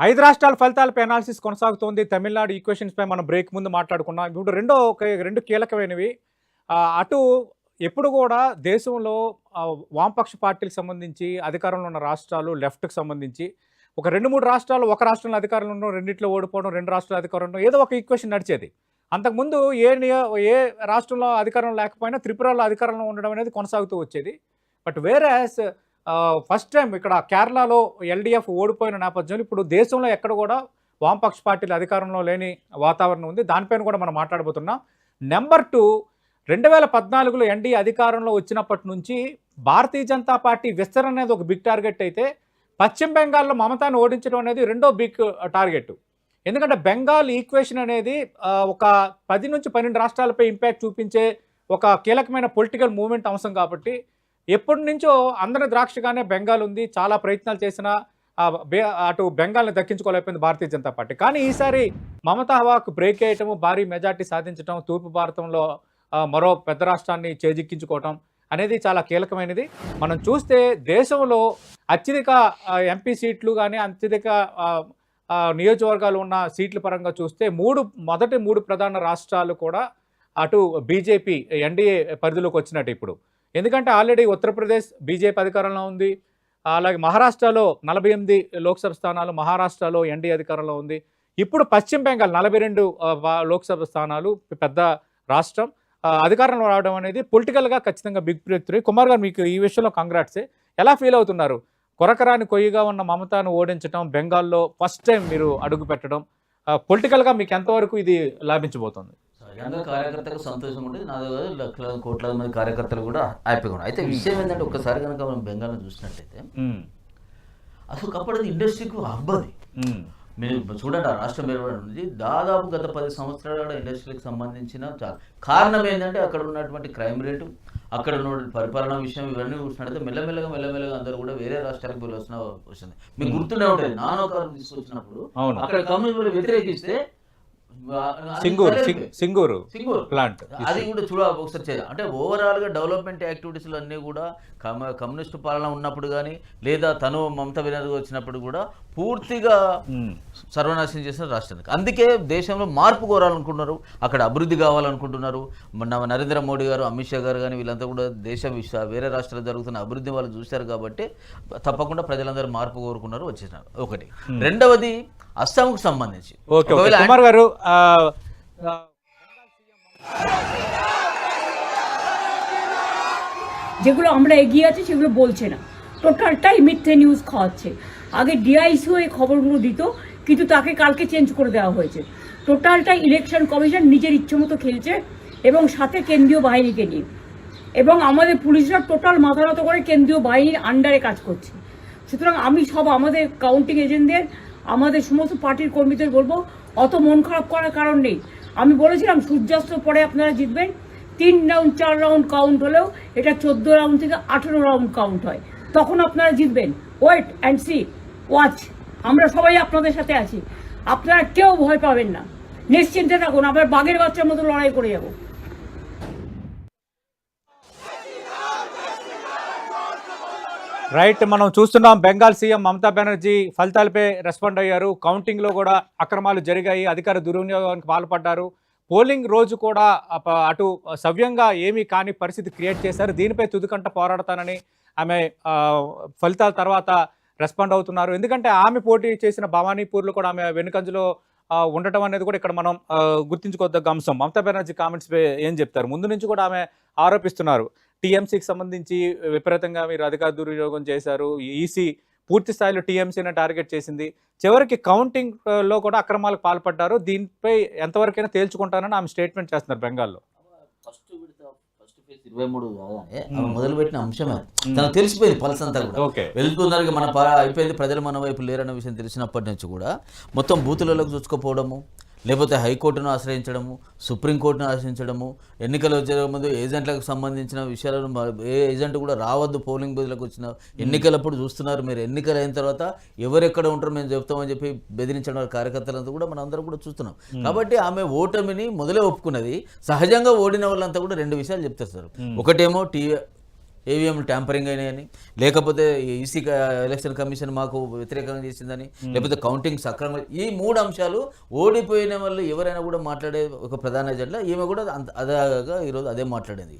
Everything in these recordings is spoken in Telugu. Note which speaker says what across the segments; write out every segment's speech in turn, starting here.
Speaker 1: 5 రాష్ట్రాల ఫలితాలపై అనాలిసిస్ కొనసాగుతోంది. తమిళనాడు ఈక్వేషన్స్‌పై మనం బ్రేక్ ముందు మాట్లాడుకున్నాం. ఇప్పుడు రెండు కీలకమైనవి. అటు ఎప్పుడు గూడా దేశంలో వామపక్ష పార్టీలకు సంబంధించి అధికారంలో ఉన్న రాష్ట్రాలు లెఫ్ట్‌కి సంబంధించి ఒక 2, 3 రాష్ట్రాలు, ఒక రాష్ట్రంలో అధికారంలో ఉండడం, రెండిట్లో ఓడిపోవడం, 2 రాష్ట్రాలు అధికారంలో ఉండడం, ఏదో ఒక ఈక్వేషన్ నడిచేది. అంతకుముందు ఏ రాష్ట్రంలో అధికారం లేకపోయినా త్రిపురలో అధికారంలో ఉండడం అనేది కొనసాగుతూ వచ్చేది. బట్ వేరాస్ ఫస్ట్ టైం ఇక్కడ కేరళలో ఎల్‌డీఎఫ్ ఓడిపోయిన నేపథ్యంలో ఇప్పుడు దేశంలో ఎక్కడ కూడా వామపక్ష పార్టీలు అధికారంలో లేని వాతావరణం ఉంది. దానిపైన కూడా మనం మాట్లాడబోతున్నాం. నెంబర్ 2, 2014లో ఎన్డీఏ అధికారంలో వచ్చినప్పటి నుంచి భారతీయ జనతా పార్టీ విస్తరణ అనేది ఒక బిగ్ టార్గెట్ అయితే, పశ్చిమ బెంగాల్లో మమతాను ఓడించడం అనేది రెండో బిగ్ టార్గెట్. ఎందుకంటే బెంగాల్ ఈక్వేషన్ అనేది ఒక 10 నుంచి 12 రాష్ట్రాలపై ఇంపాక్ట్ చూపించే ఒక కీలకమైన పొలిటికల్ మూవ్మెంట్ అంశం కాబట్టి ఎప్పటి నుంచో అందరి ద్రాక్షగానే బెంగాల్ ఉంది. చాలా ప్రయత్నాలు చేసినా అటు బెంగాల్ని దక్కించుకోలేకపోయింది భారతీయ జనతా పార్టీ. కానీ ఈసారి మమతా హవాకు బ్రేక్ వేయటము, భారీ మెజార్టీ సాధించడం, తూర్పు భారతంలో మరో పెద్ద రాష్ట్రాన్ని చేజిక్కించుకోవటం అనేది చాలా కీలకమైనది. మనం చూస్తే దేశంలో అత్యధిక ఎంపీ సీట్లు కానీ అత్యధిక నియోజకవర్గాలు ఉన్న సీట్ల పరంగా చూస్తే మొదటి 3 ప్రధాన రాష్ట్రాలు కూడా అటు బీజేపీ ఎన్డీఏ పరిధిలోకి వచ్చినట్టు ఇప్పుడు. ఎందుకంటే ఆల్రెడీ ఉత్తరప్రదేశ్ బీజేపీ అధికారంలో ఉంది. అలాగే మహారాష్ట్రలో 48 లోక్సభ స్థానాలు, మహారాష్ట్రలో ఎన్డీఏ అధికారంలో ఉంది. ఇప్పుడు పశ్చిమ బెంగాల్ 42 లోక్సభ స్థానాలు, పెద్ద రాష్ట్రం అధికారంలో రావడం అనేది పొలిటికల్గా ఖచ్చితంగా బిగ్ బ్రేక్ త్రూ. కుమార్ గారు, మీకు ఈ విషయంలో కంగ్రాట్సే. ఎలా ఫీల్ అవుతున్నారు? కొరకరాని కొయ్యిగా ఉన్న మమతాను ఓడించడం, బెంగాల్లో ఫస్ట్ టైం మీరు అడుగు పెట్టడం, పొలిటికల్గా మీకు ఎంతవరకు ఇది లాభించబోతుంది?
Speaker 2: సహజంగా కార్యకర్తలకు సంతోషం ఉంటుంది. నా దగ్గర లక్షల కోట్లాది మంది కార్యకర్తలు కూడా హ్యాపీగా ఉన్నారు. అయితే విషయం ఏంటంటే ఒక్కసారి కనుక మనం బెంగాల్లో చూసినట్టయితే అసలు ఒకప్పుడు ఇండస్ట్రీకి హబ్ అది. మీరు చూడండి, ఆ రాష్ట్రం ఏర్పడి నుంచి దాదాపు గత 10 సంవత్సరాల ఇండస్ట్రీకి సంబంధించిన చాలా కారణం ఏంటంటే అక్కడ ఉన్నటువంటి క్రైమ్ రేటు, అక్కడ ఉన్న పరిపాలన విషయం, ఇవన్నీ చూసినట్టయితే మెల్లమెల్లగా అందరూ కూడా వేరే రాష్ట్రాలకు వెళ్ళాల్సిన వస్తుంది. మీకు గుర్తుండే ఉంటుంది, నానోకారు తీసుకొచ్చినప్పుడు అక్కడ కమ్యూనిటీ వ్యతిరేకిస్తే
Speaker 1: సింగూరు ప్లాంట్
Speaker 2: అది కూడా చూడాలి ఒకసారి. అంటే ఓవరాల్ గా డెవలప్మెంట్ యాక్టివిటీస్లు అన్నీ కూడా కమ్యూనిస్టు పాలన ఉన్నప్పుడు కానీ లేదా తను మమతా బెనర్జీ వచ్చినప్పుడు కూడా పూర్తిగా సర్వనాశనం చేసిన రాష్ట్రానికి. అందుకే దేశంలో మార్పు కోరాలనుకుంటున్నారు, అక్కడ అభివృద్ధి కావాలనుకుంటున్నారు. నరేంద్ర మోడీ గారు, అమిత్ షా గారు కానీ వీళ్ళంతా కూడా వేరే రాష్ట్రాలు జరుగుతున్న అభివృద్ధి వాళ్ళు చూశారు కాబట్టి తప్పకుండా ప్రజలందరూ మార్పు కోరుకున్నారు, వచ్చేసినారు. ఒకటి. రెండవది అస్సాంకు సంబంధించి
Speaker 1: కుమార్ గారు,
Speaker 3: যেগুলো আমরা এগিয়ে আছি সেগুলো বলছে না, টোটালটাই মিথ্যে নিউজ খাওয়াচ্ছে। আগে ডিআইসিও এই খবরগুলো দিত, কিন্তু তাকে কালকে চেঞ্জ করে দেওয়া হয়েছে। টোটালটাই ইলেকশন কমিশন নিজের ইচ্ছে মতো খেলছে এবং সাথে কেন্দ্রীয় বাহিনীকে নিয়ে, এবং আমাদের পুলিশরা টোটাল মাথা নত করে কেন্দ্রীয় বাহিনীর আন্ডারে কাজ করছে। সুতরাং আমি আমাদের কাউন্টিং এজেন্টদের, আমাদের সমস্ত পার্টির কর্মীদের বলবো, অত মন খারাপ করার কারণ নেই। আমি বলেছিলাম সূর্যাস্তের পরে আপনারা জিতবেন। 3 রাউন্ড 4 রাউন্ড কাউন্ট হলেও এটা 14 রাউন্ড থেকে 18 রাউন্ড কাউন্ট হয়, তখন আপনারা জিতবেন। Wait and see, watch. আমরা সবাই আপনাদের সাথে আছি, আপনারা কেউ ভয় পাবেন না, নিশ্চিন্তে থাকুন। আমরা বাঘের বাচ্চার মতো লড়াই করে যাব।
Speaker 1: రైట్, మనం చూస్తున్నాం బెంగాల్ సీఎం మమతా బెనర్జీ ఫలితాలపై రెస్పాండ్ అయ్యారు. కౌంటింగ్లో కూడా అక్రమాలు జరిగాయి, అధికార దుర్వినియోగానికి పాల్పడ్డారు. పోలింగ్ రోజు కూడా అటు సవ్యంగా ఏమీ కాని పరిస్థితి క్రియేట్ చేశారు. దీనిపై తుదికంట పోరాడతానని ఆమె ఫలితాల తర్వాత రెస్పాండ్ అవుతున్నారు. ఎందుకంటే ఆమె పోటీ చేసిన భవానీపూర్లో కూడా ఆమె వెనుకంజలో ఉండటం అనేది కూడా ఇక్కడ మనం గుర్తించుకోదగ్గ అంశం. మమతా బెనర్జీ కామెంట్స్పై ఏం చెప్తారు? ముందు నుంచి కూడా ఆమె ఆరోపిస్తున్నారు, టీఎంసీకి సంబంధించి విపరీతంగా మీరు అధికార దుర్వినియోగం చేశారు, ఈసీ పూర్తి స్థాయిలో టీఎంసీని టార్గెట్ చేసింది, చివరికి కౌంటింగ్లో కూడా అక్రమాలకు పాల్పడ్డారు, దీనిపై ఎంతవరకైనా తేల్చుకుంటానని ఆమె స్టేట్మెంట్ చేస్తున్నారు బెంగాల్లో.
Speaker 2: ఫస్ట్ ఫేజ్ 23 మొదలుపెట్టిన అంశమే తనకు తెలిసిపోయింది, పల్స్ అంతా కూడా వెళ్తున్నారు. మన అయిపోయింది, ప్రజలు మన వైపు లేరన్న విషయం తెలిసినప్పటి నుంచి కూడా మొత్తం బూతులలోకి చూసుకుపోవడము, లేకపోతే హైకోర్టును ఆశ్రయించడము, సుప్రీంకోర్టును ఆశ్రయించడము, ఎన్నికలు వచ్చే ముందు ఏజెంట్లకు సంబంధించిన విషయాలను ఏ ఏజెంట్ కూడా రావద్దు పోలింగ్ బూత్లకు వచ్చిన ఎన్నికలప్పుడు చూస్తున్నారు, మీరు ఎన్నికలు అయిన తర్వాత ఎవరెక్కడ ఉంటారో మేము చెప్తామని చెప్పి బెదిరించడం కార్యకర్తలంతా కూడా మనం అందరం కూడా చూస్తున్నాం. కాబట్టి ఆమె ఓటమిని మొదలే ఒప్పుకున్నది. సహజంగా ఓడిన వాళ్ళంతా కూడా 2 విషయాలు చెప్తారు సార్. ఒకటేమో ఏవిఎంలు ట్యాంపరింగ్ అయినాయని, లేకపోతే ఈసీ ఎలక్షన్ కమిషన్ మాకు వ్యతిరేకంగా చేసిందని, లేకపోతే కౌంటింగ్ సక్రమంగా, ఈ 3 అంశాలు ఓడిపోయిన వాళ్ళు ఎవరైనా కూడా మాట్లాడే ఒక ప్రధాన ఎజెండా. ఈమె కూడా అదేగా ఈరోజు అదే మాట్లాడేది.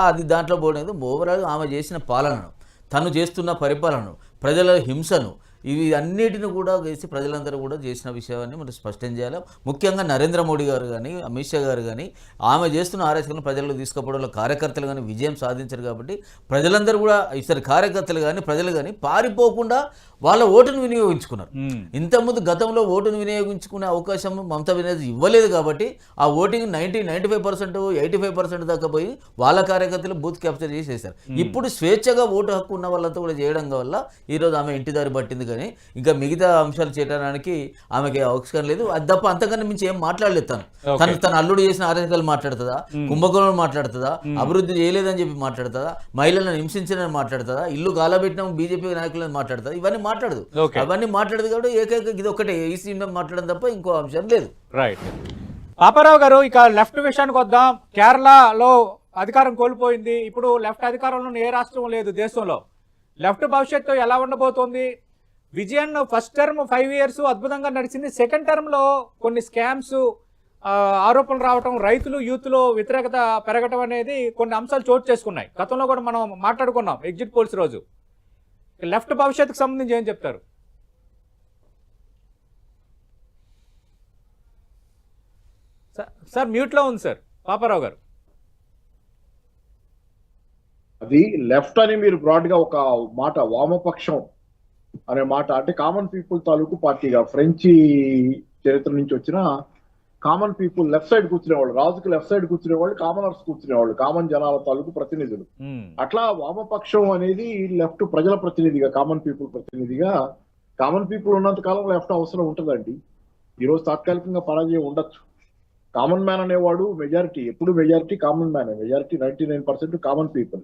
Speaker 2: అది దాంట్లో పోలేదు. ఓవరాల్ ఆమె చేసిన పాలనను, తను చేస్తున్న పరిపాలనను, ప్రజల హింసను, ఇవి అన్నిటిని కూడా వేసి ప్రజలందరూ కూడా చేసిన విషయాన్ని మనం స్పష్టం చేయాలి. ముఖ్యంగా నరేంద్ర మోడీ గారు కానీ, అమిత్ షా గారు కానీ ఆమె చేస్తున్న ఆరాచకలను ప్రజల్లో తీసుకుపోవడంలో కార్యకర్తలు కానీ విజయం సాధించారు. కాబట్టి ప్రజలందరూ కూడా ఈసారి కార్యకర్తలు కానీ ప్రజలు కానీ పారిపోకుండా వాళ్ళ ఓటును వినియోగించుకున్నారు. ఇంతకుముందు గతంలో ఓటును వినియోగించుకునే అవకాశం మమతా బెనర్జీ ఇవ్వలేదు. కాబట్టి ఆ ఓటింగ్ 95%, 85% దాకా పోయి వాళ్ళ కార్యకర్తలు బూత్ క్యాప్చర్ చేసేసారు. ఇప్పుడు స్వేచ్ఛగా ఓటు హక్కు ఉన్న వాళ్ళంతా కూడా చేయడం వల్ల ఈరోజు ఆమె ఇంటి దారి పట్టింది. కానీ ఇంకా మిగతా అంశాలు చేయడానికి ఆమెకి అవకాశం లేదు. అది తప్ప అంతకన్నా మించి ఏం మాట్లాడలేదు. తన అల్లుడు చేసిన ఆరాచకాలు మాట్లాడుతుందా, కుంభకోణం మాట్లాడుతుందా, అభివృద్ధి చేయలేదని చెప్పి మాట్లాడుతుందా, మహిళలను హింసించని మాట్లాడుతుందా, ఇల్లు గాలబెట్టిన బీజేపీ నాయకులను మాట్లాడుతుందా? ఇవన్నీ మాట్లాడదు. అవన్నీ మాట్లాడదు కాబట్టి ఏకైక ఇది ఒకటే ఈసీ మాట్లాడడం తప్ప ఇంకో అంశం లేదు.
Speaker 1: రైట్. పాపారావు గారు, ఇక లెఫ్ట్ విషయానికి వద్దాం. కేరళలో అధికారం కోల్పోయింది. ఇప్పుడు లెఫ్ట్ అధికారంలో ఏ రాష్ట్రం లేదు దేశంలో. లెఫ్ట్ భవిష్యత్తు ఎలా ఉండబోతోంది? విజయన్ ఫస్ట్ టర్మ్ 5 years అద్భుతంగా నడిచింది. సెకండ్ టర్మ్లో కొన్ని స్కామ్స్ ఆరోపణలు రావటం, రైతులు యూత్లో వ్యతిరేకత పెరగటం అనేది కొన్ని అంశాలు చోటు చేసుకున్నాయి. గతంలో కూడా మనం మాట్లాడుకున్నాం ఎగ్జిట్ పోల్స్ రోజు. లెఫ్ట్ భవిష్యత్తుకు సంబంధించి ఏం చెప్తారు? సార్ మ్యూట్లో ఉంది సార్ పాపారావు గారు.
Speaker 4: అది లెఫ్ట్ అని మీరు బ్రాడ్ గా ఒక మాట, వామపక్షం అనే మాట అంటే కామన్ పీపుల్ తాలూకు పార్టీగా ఫ్రెంచి చరిత్ర నుంచి వచ్చిన కామన్ పీపుల్ లెఫ్ట్ సైడ్ కూర్చునేవాళ్ళు, రాజుకు లెఫ్ట్ సైడ్ కూర్చునేవాళ్ళు, కామనర్స్ కూర్చునేవాళ్ళు, కామన్ జనాల తాలూకు ప్రతినిధులు. అట్లా వామపక్షం అనేది లెఫ్ట్ ప్రజల ప్రతినిధిగా, కామన్ పీపుల్ ప్రతినిధిగా. కామన్ పీపుల్ ఉన్నంత కాలం లెఫ్ట్ అవసరం ఉంటుందండి. ఈరోజు తాత్కాలికంగా పరాజయం ఉండొచ్చు. కామన్ మ్యాన్ అనేవాడు మెజారిటీ, ఎప్పుడు majority common man, majority 99% common people.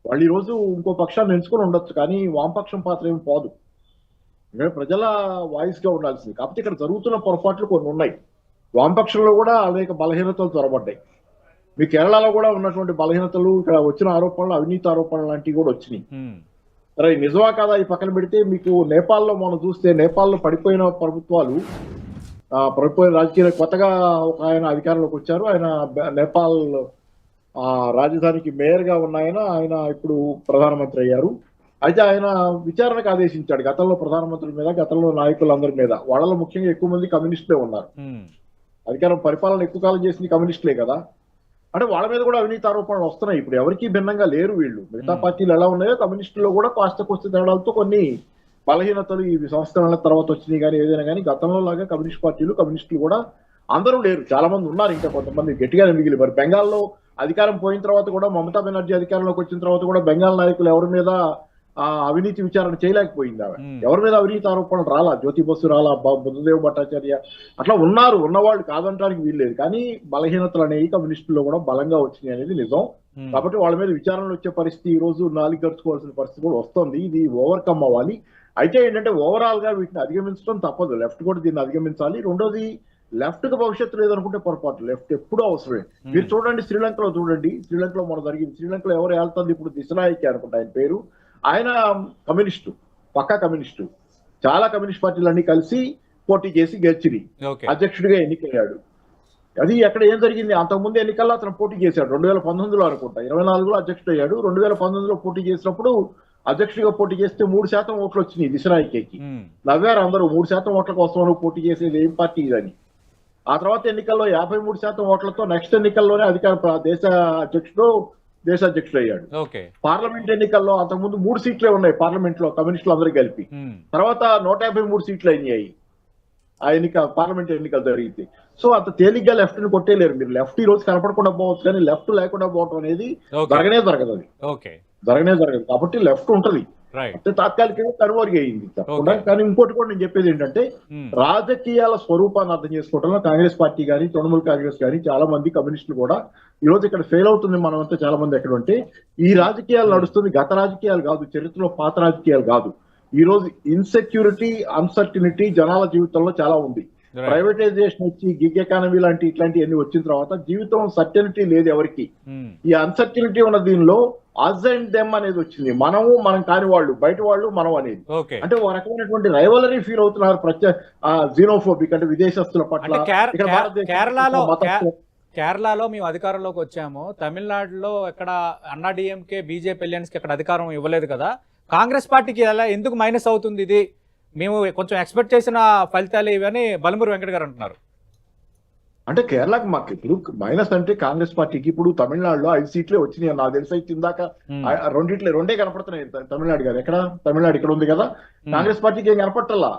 Speaker 4: వాళ్ళు ఈ రోజు ఇంకో పక్షాన్ని ఎంచుకొని ఉండొచ్చు, కానీ వామపక్షం పాత్ర ఏమి పోదు. ప్రజల వాయిస్ గా ఉండాల్సింది. కాకపోతే ఇక్కడ జరుగుతున్న పొరపాట్లు కొన్ని ఉన్నాయి. వామపక్షంలో కూడా అనేక బలహీనతలు చొరబడ్డాయి. మీ కేరళలో కూడా ఉన్నటువంటి బలహీనతలు, ఇక్కడ వచ్చిన ఆరోపణలు, అవినీతి ఆరోపణలు లాంటివి కూడా వచ్చినాయి. సరే, నిజమా కాదా ఈ పక్కన పెడితే, మీకు నేపాల్లో మనం చూస్తే, నేపాల్లో పడిపోయిన ప్రభుత్వాలు, పడిపోయిన రాజకీయాలు, కొత్తగా ఒక ఆయన అధికారంలోకి వచ్చారు. ఆయన నేపాల్ రాజధానికి మేయర్ గా ఉన్న ఆయన ఇప్పుడు ప్రధానమంత్రి అయ్యారు. అయితే ఆయన విచారణకు ఆదేశించాడు గతంలో ప్రధానమంత్రుల మీద, గతంలో నాయకులందరి మీద. వాళ్ళలో ముఖ్యంగా ఎక్కువ మంది కమ్యూనిస్టులే ఉన్నారు. అధికారం పరిపాలన ఎక్కువ కాలం చేసింది కమ్యూనిస్టులే కదా. అంటే వాళ్ళ మీద కూడా అవినీతి ఆరోపణలు వస్తున్నాయి. ఇప్పుడు ఎవరికి భిన్నంగా లేరు వీళ్ళు. మిగతా పార్టీలు ఎలా ఉన్నాయో కమ్యూనిస్టుల్లో కూడా కాస్త తేడాలతో కొన్ని బలహీనతలు ఈ సంస్కరణల తర్వాత వచ్చినాయి. కానీ ఏదైనా కానీ గతంలో లాగా కమ్యూనిస్టులు కూడా అందరూ లేరు. చాలా మంది ఉన్నారు, ఇంకా కొంతమంది గట్టిగానే మిగిలి. మరి బెంగాల్లో అధికారం పోయిన తర్వాత కూడా, మమతా బెనర్జీ అధికారంలోకి వచ్చిన తర్వాత కూడా బెంగాల్ నాయకులు ఎవరి మీద అవినీతి విచారణ చేయలేకపోయింది. ఆమె ఎవరి మీద అవినీతి ఆరోపణలు రాలా, జ్యోతి బసు రాలా, బుద్ధదేవ్ భట్టాచార్య అట్లా ఉన్నారు, ఉన్నవాళ్ళు కాదంటానికి వీల్లేదు. కానీ బలహీనతలు అనేవి కమ్యూనిస్టుల్లో కూడా బలంగా వచ్చినాయి అనేది నిజం. కాబట్టి వాళ్ళ మీద విచారణలు వచ్చే పరిస్థితి, ఈ రోజు నాలుగు గడుచుకోవాల్సిన పరిస్థితి కూడా వస్తుంది. ఇది ఓవర్కమ్ అవ్వాలి. అయితే ఏంటంటే ఓవరాల్ గా వీటిని అధిగమించడం తప్పదు. లెఫ్ట్ కూడా దీన్ని అధిగమించాలి. రెండోది, లెఫ్ట్ కు భవిష్యత్తు లేదనుకుంటే పొరపాటు. లెఫ్ట్ ఎప్పుడూ అవసరమే. మీరు చూడండి, శ్రీలంకలో చూడండి, శ్రీలంకలో మొన్న జరిగింది. శ్రీలంకలో ఎవరు వెళ్తుంది ఇప్పుడు, దిశనాయకి అనుకుంటా ఆయన పేరు. ఆయన కమ్యూనిస్టు, పక్కా కమ్యూనిస్టు. చాలా కమ్యూనిస్ట్ పార్టీలన్నీ కలిసి పోటీ చేసి గెలిచిని, అధ్యక్షుడిగా ఎన్నికయ్యాడు. అది ఎక్కడ ఏం జరిగింది, అంతకుముందు ఎన్నికల్లో అతను పోటీ చేశాడు 2019లో అనుకుంటా, 24లో అధ్యక్షుడు అయ్యాడు. 2019లో పోటీ చేసినప్పుడు అధ్యక్షుడిగా పోటీ చేస్తే 3% ఓట్లు వచ్చినాయి దిశనాయకి. నవ్వారు అందరూ, 3% ఓట్ల కోసం పోటీ చేసేది ఏం పార్టీ ఇదని. ఆ తర్వాత ఎన్నికల్లో 53% ఓట్లతో నెక్స్ట్ ఎన్నికల్లోనే దేశాధ్యక్షుడు అయ్యాడు. పార్లమెంట్ ఎన్నికల్లో అంతకుముందు 3 సీట్లే ఉన్నాయి పార్లమెంట్ లో, కమ్యూనిస్టులు అందరూ కలిపి. తర్వాత 153 సీట్లు అయినాయి ఆ పార్లమెంట్ ఎన్నికలు జరిగితే. సో అంత తేలిగ్గా లెఫ్ట్ ని కొట్టేలేరు మీరు. లెఫ్ట్ ఈ రోజు కనపడకుండా పోవచ్చు, కానీ లెఫ్ట్ లేకుండా పోవటం అనేది జరగదు. అది కాబట్టి లెఫ్ట్ ఉంటది, అంటే తాత్కాలికంగా కనుమరుగైంది తప్పకుండా. కానీ ఇంకోటి కూడా నేను చెప్పేది ఏంటంటే, రాజకీయాల స్వరూపాన్ని అర్థం చేసుకోవడంలో కాంగ్రెస్ పార్టీ కానీ, తృణమూల్ కాంగ్రెస్ కానీ, చాలా మంది కమ్యూనిస్టులు కూడా ఈ రోజు ఇక్కడ ఫెయిల్ అవుతుంది. మనమంతా చాలా మంది ఎక్కడ ఉంటే, ఈ రాజకీయాలు నడుస్తుంది గత రాజకీయాలు కాదు, చరిత్రలో పాత రాజకీయాలు కాదు. ఈ రోజు ఇన్సెక్యూరిటీ, అన్సర్టినిటీ జనాల జీవితంలో చాలా ఉంది. ప్రైవేటైజేషన్ వచ్చి, గిగ్ ఎకానమీ ఇట్లాంటివన్నీ వచ్చిన తర్వాత జీవితం సర్టెనిటీ లేదు ఎవరికి. ఈ అన్సర్టినిటీ ఉన్న దీనిలో అజ్ అండ్ దెమ్ అనేది వచ్చింది. మనము మనం కాని వాళ్ళు, బయట వాళ్ళు మనం అనేది.
Speaker 1: ఓకే.
Speaker 4: అంటే ఒక రకమైనటువంటి రైవలరీ ఫీల్ అవుతున్నారు జీనోఫోబిక్, అంటే విదేశస్తుల పట్ల.
Speaker 1: అంటే
Speaker 4: ఇక్కడ భారతదేశం
Speaker 1: కేరళలో
Speaker 4: మతస్థుల-
Speaker 1: కేరళలో మేము అధికారంలోకి వచ్చాము, తమిళనాడులో ఎక్కడ అన్నా డిఎంకే బీజేపీ ఎలియన్స్ కి ఎక్కడ అధికారం ఇవ్వలేదు కదా, కాంగ్రెస్ పార్టీకి ఎలా ఎందుకు మైనస్ అవుతుంది ఇది, మేము కొంచెం ఎక్స్పెక్ట్ చేసిన ఫలితాలు ఇవని బలమూరి వెంకట గారు అంటున్నారు.
Speaker 4: అంటే కేరళకు మాకు ఇప్పుడు మైనస్ అంటే కాంగ్రెస్ పార్టీకి ఇప్పుడు తమిళనాడులో 5 సీట్లే వచ్చినాయి నాకు తెలిసి. అయితే ఇందాక రెండే కనపడుతున్నాయి తమిళనాడు గారు. ఎక్కడ తమిళనాడు ఇక్కడ ఉంది కదా, కాంగ్రెస్ పార్టీకి ఏం కనపట్టల్లా.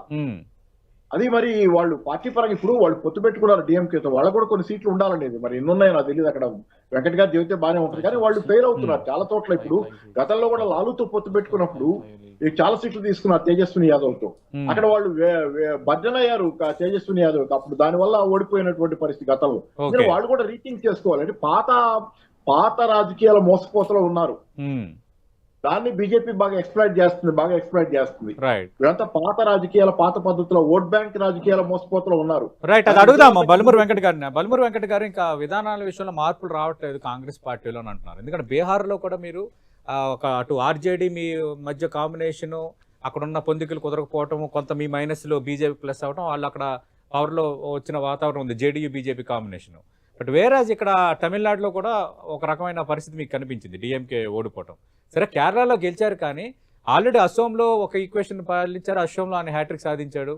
Speaker 4: అది మరి వాళ్ళు పార్టీ పరంగా ఇప్పుడు వాళ్ళు పొత్తు పెట్టుకున్నారు డిఎంకేతో, వాళ్ళకు కూడా కొన్ని సీట్లు ఉండాలనేది. మరి ఎన్ని ఉన్నాయో నాకు తెలియదు. అక్కడ వెంకట్ గారు చెబితే బాగానే ఉంటుంది, కానీ వాళ్ళు ఫెయిల్ అవుతున్నారు చాలా చోట్ల. ఇప్పుడు గతంలో కూడా లాలూతో పొత్తు పెట్టుకున్నప్పుడు చాలా సీట్లు తీసుకున్నారు తేజస్విని యాదవ్ తో. అక్కడ వాళ్ళు భర్జనయ్యారు తేజస్విని యాదవ్, అప్పుడు దానివల్ల ఓడిపోయినటువంటి పరిస్థితి గతంలో. వాళ్ళు కూడా రీథింక్ చేసుకోవాలి. అంటే పాత రాజకీయాల మోసపోతలో ఉన్నారు. దాన్ని బీజేపీ బాగా ఎక్స్ప్లాయిట్ చేస్తుంది. వీళ్ళంతా పాత రాజకీయాల, పాత పద్ధతిలో ఓట్ బ్యాంక్ రాజకీయాల మోసపోతలో ఉన్నారు.
Speaker 1: రైట్, అది అడుగుదాము బలమూరి వెంకట గారిని. బలమూరి వెంకట గారు, ఇంకా విధానాల విషయంలో మార్పులు రావట్లేదు కాంగ్రెస్ పార్టీలో అని అంటున్నారు. ఎందుకంటే బీహార్లో కూడా మీరు ఒక అటు ఆర్జేడీ మీ మధ్య కాంబినేషను, అక్కడ ఉన్న పొందికలు కుదరకపోవటం, కొంత మీ మైనస్లో బీజేపీ ప్లస్ అవటం, వాళ్ళు అక్కడ పవర్లో వచ్చిన వాతావరణం ఉంది JDU BJP combination. But whereas ఇక్కడ తమిళనాడులో కూడా ఒక రకమైన పరిస్థితి మీకు కనిపించింది, డిఎంకే ఓడిపోవటం. సరే కేరళలో గెలిచారు, కానీ ఆల్రెడీ అస్సోంలో ఒక ఈక్వేషన్ పాలించారు, అస్సోంలో ఆయన హ్యాట్రిక్ సాధించాడు,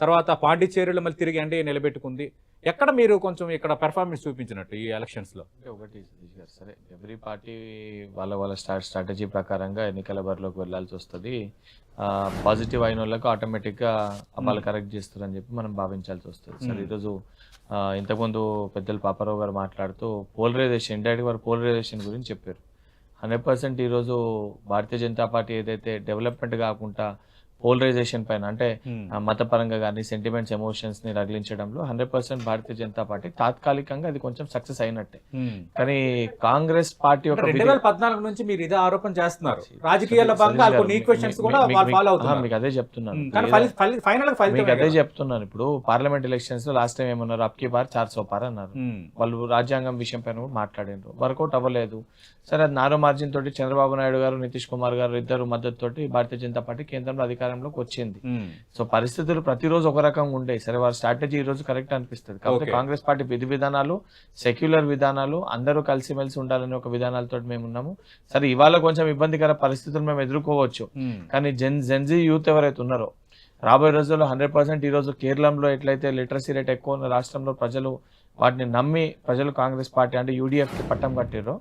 Speaker 1: తర్వాత పాండిచ్చేరిలో మళ్ళీ తిరిగి ఎన్డీఏ నిలబెట్టుకుంది. ఎక్కడ మీరు కొంచెం ఇక్కడ పెర్ఫార్మెన్స్ చూపించినట్టు ఈ ఎలక్షన్స్లో?
Speaker 5: ఒకటి సతీష్ గారు, సరే ఎవ్రీ పార్టీ వాళ్ళ స్ట్రాటజీ ప్రకారంగా ఎన్నికల బరిలోకి వెళ్ళాల్సి వస్తుంది. పాజిటివ్ అయిన వాళ్ళకు ఆటోమేటిక్గా వాళ్ళు కరెక్ట్ చేస్తారని చెప్పి మనం భావించాల్సి వస్తుంది. సరే ఈరోజు ఇంతకుముందు పెద్దలు పాపారావు గారు మాట్లాడుతూ పోలరైజేషన్, ఇండైరెక్ట్ వారు పోలరైజేషన్ గురించి చెప్పారు. 100% ఈరోజు భారతీయ జనతా పార్టీ ఏదైతే డెవలప్మెంట్ కాకుండా పోలరైజేషన్ పైన, అంటే మతపరంగా కానీ సెంటిమెంట్స్, ఎమోషన్స్ ని రగిలించడంలో 100% భారతీయ జనతా పార్టీ తాత్కాలికంగా అది కొంచెం సక్సెస్ అయినట్టే. కానీ కాంగ్రెస్ పార్టీ ఒక
Speaker 1: 2014 నుంచి మీరు ఇదే ఆరోపణ చేస్తున్నారు, రాజకీయాల భాగంగా కొన్ని ఈక్వెషన్స్ కూడా వాళ్ళు ఫాలో అవుతున్నారు.
Speaker 5: మీకు అదే చెప్తున్నాను,
Speaker 1: మీకు
Speaker 5: అదే చెప్తున్నాను. ఇప్పుడు పార్లమెంట్ ఎలక్షన్స్ లో లాస్ట్ టైం ఏమన్నారు, అప్కి బార్ 400 పార్ అన్నారు. వాళ్ళు రాజ్యాంగం విషయం పైన కూడా మాట్లాడారు, వర్కౌట్ అవ్వలేదు. సరే అది నారో మార్జిన్ తోటి చంద్రబాబు నాయుడు గారు, నితీష్ కుమార్ గారు ఇద్దరు మద్దతు తోటి భారతీయ జనతా పార్టీ కేంద్రంలో అధికారంలోకి వచ్చింది. సో పరిస్థితులు ప్రతిరోజు ఒక రకంగా ఉండే. సరే వారి స్ట్రాటజీ ఈ రోజు కరెక్ట్ అనిపిస్తుంది. కాబట్టి కాంగ్రెస్ పార్టీ విధి విధానాలు, సెక్యులర్ విధానాలు, అందరూ కలిసిమెలిసి ఉండాలని ఒక విధానాలతో మేము ఉన్నాము. సరే ఇవాళ కొంచెం ఇబ్బందికర పరిస్థితులు మేము ఎదుర్కోవచ్చు, కానీ జెన్జీ యూత్ ఎవరైతే ఉన్నారో రాబోయే రోజుల్లో 100% ఈ రోజు కేరళంలో ఎట్లయితే లిటరసీ రేట్ ఎక్కువ ఉన్న రాష్ట్రంలో ప్రజలు వాటిని నమ్మి ప్రజలు కాంగ్రెస్ పార్టీ అంటే యూడిఎఫ్ కి పట్టం కట్టారు,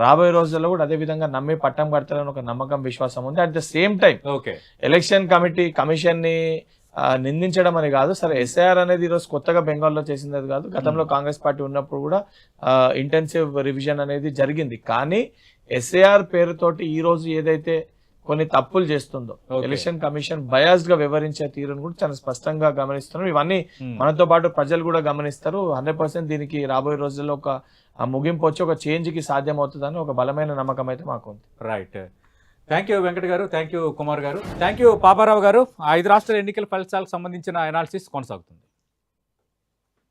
Speaker 5: రాబోయే రోజుల్లో కూడా అదే విధంగా నమ్మి పట్టం కడతారని ఒక నమ్మకం, విశ్వాసం ఉంది. At the same time election commission ని నిందించడం అని కాదు. సరే ఎస్ఐఆర్ అనేది ఈరోజు కొత్తగా బెంగాల్లో చేసింది అది కాదు, గతంలో కాంగ్రెస్ పార్టీ ఉన్నప్పుడు కూడా ఇంటెన్సివ్ రివిజన్ అనేది జరిగింది. కానీ ఎస్ఐఆర్ పేరుతోటి ఈ రోజు ఏదైతే కొన్ని తప్పులు చేస్తుందో ఎలక్షన్ కమిషన్ బయాస్డ్ గా వివరించే తీరును కూడా చాలా స్పష్టంగా గమనిస్తున్నాం. ఇవన్నీ మనతో పాటు ప్రజలు కూడా గమనిస్తారు. 100% దీనికి రాబోయే రోజుల్లో ఒక ముగింపు వచ్చి ఒక చేంజ్ కి సాధ్యం అవుతుందని ఒక బలమైన నమ్మకం అయితే మాకు ఉంది.
Speaker 1: రైట్, థ్యాంక్ యూ వెంకట గారు, థ్యాంక్ యూ కుమార్ గారు, థ్యాంక్ యూ పాపారావు గారు. 5 రాష్ట్రాల ఎన్నికల ఫలితాలకు సంబంధించిన అనాలిసిస్ కొనసాగుతుంది.